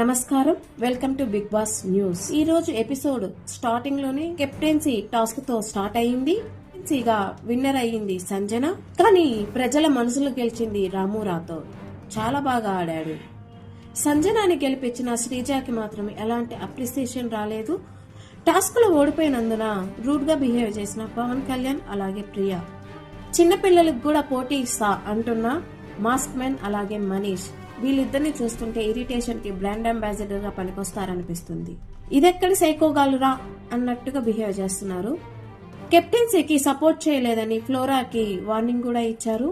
నమస్కారం, welcome to Bigg Boss news. ఈ రోజు ఎపిసోడ్ స్టార్టింగ్ లోనే కెప్టెన్సీ టాస్క్ తో స్టార్ట్ అయింది. కెప్టెన్సీగా విన్నర్ అయ్యింది సంజన. కానీ ప్రజల మనసులు గెలిచింది రాము రాథోడ్. చాలా బాగా ఆడాడు. సంజనాని గెలిపించిన శ్రీజాకి మాత్రం ఎలాంటి అప్రిసియేషన్ రాలేదు. టాస్క్ లో ఓడిపోయినందున రూడ్ గా బిహేవ్ చేసిన పవన్ కళ్యాణ్ అలాగే ప్రియా. చిన్నపిల్లలకు కూడా పోటీ ఇస్తా అంటున్న మాస్క్ మ్యాన్ అలాగే మనీష్, వీళ్ళిద్దరిని చూస్తుంటే ఇరిటేషన్ కి బ్రాండ్ అంబాసిడర్ గా పనికొస్తారనిపిస్తుంది. ఇదెక్కడి సైకోగాలురా అన్నట్టుగా బిహేవ్ చేస్తున్నారు. కెప్టెన్సీకి సపోర్ట్ చేయలేదని ఫ్లోరాకి వార్నింగ్ కూడా ఇచ్చారు.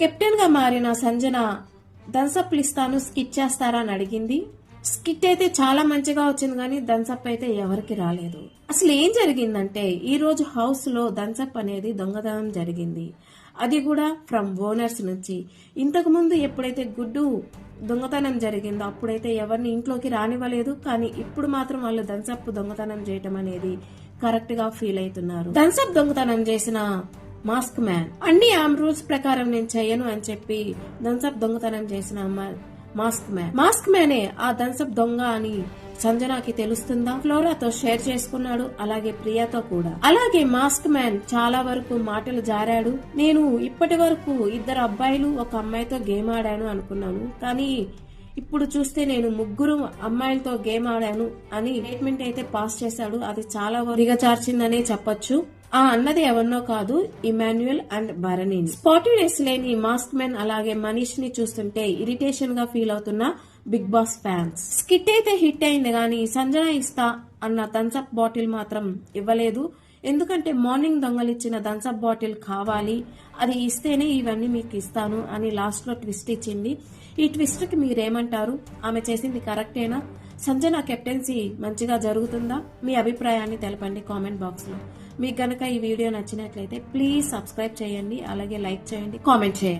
కెప్టెన్ గా మారిన సంజన థమ్సప్ ఇస్తాను, స్కిట్ చేస్తారా అని అడిగింది. స్కిట్ అయితే చాలా మంచిగా వచ్చింది, కానీ థమ్సప్ అయితే ఎవరికి రాలేదు. అసలు ఏం జరిగిందంటే ఈ రోజు హౌస్ లో థమ్సప్ అనేది దొంగతనం జరిగింది. అది కూడా ఫ్రమ్ ఓనర్స్ నుంచి. ఇంతకు ముందు ఎప్పుడైతే గుడ్డు దొంగతనం జరిగిందో అప్పుడైతే ఎవరిని ఇంట్లోకి రానివ్వలేదు. కానీ ఇప్పుడు మాత్రం వాళ్ళు థమ్సప్ దొంగతనం చేయటం అనేది కరెక్ట్ గా ఫీల్ అవుతున్నారు. థమ్సప్ దొంగతనం చేసిన మాస్క్ మ్యాన్ అన్ని ఆమ్ రూల్స్ ప్రకారం నేను చెయ్యను అని చెప్పి థమ్సప్ దొంగతనం చేసిన మాస్క్ మ్యానే ఆ థమ్సప్ దొంగ అని సంజనాకి తెలుస్తుందా? ఫ్లోరాతో షేర్ చేసుకున్నాడు, అలాగే ప్రియాతో కూడా. అలాగే మాస్క్ మ్యాన్ చాలా వరకు మాటలు జారాడు. నేను ఇప్పటి వరకు 2 అబ్బాయిలు 1 అమ్మాయితో గేమ్ ఆడాను అనుకున్నాను, కానీ ఇప్పుడు చూస్తే నేను 3 అమ్మాయిలతో గేమ్ ఆడాను అని స్టేట్మెంట్ అయితే పాస్ చేశాడు. అది చాలా దిగజార్చిందనే చెప్పొచ్చు. ఆ అన్నది ఎవరినో కాదు, ఇమాన్యుయల్ అండ్ భరణి. స్పాటినెస్ లేని మాస్క్ మ్యాన్ అలాగే మనీష్ ని చూస్తుంటే ఇరిటేషన్ గా ఫీల్ అవుతున్న బిగ్ బాస్ ఫ్యాన్స్. స్కిట్ అయితే హిట్ అయింది, కానీ సంజన ఇస్తా అన్న థమ్సప్ బాటిల్ మాత్రం ఇవ్వలేదు. ఎందుకంటే మార్నింగ్ దొంగలిచ్చిన థమ్సప్ బాటిల్ కావాలి, అది ఇస్తేనే ఇవన్నీ మీకు ఇస్తాను అని లాస్ట్ లో ట్విస్ట్ ఇచ్చింది. ఈ ట్విస్ట్ కి మీరేమంటారు? ఆమె చేసింది కరెక్టేనా? సంజన కెప్టెన్సీ మంచిగా జరుగుతుందా? మీ అభిప్రాయాన్ని తెలపండి కామెంట్ బాక్స్ లో. మీకు గనక ఈ వీడియో నచ్చినట్లయితే ప్లీజ్ సబ్స్క్రైబ్ చేయండి, అలాగే లైక్ చేయండి, కామెంట్ చేయండి.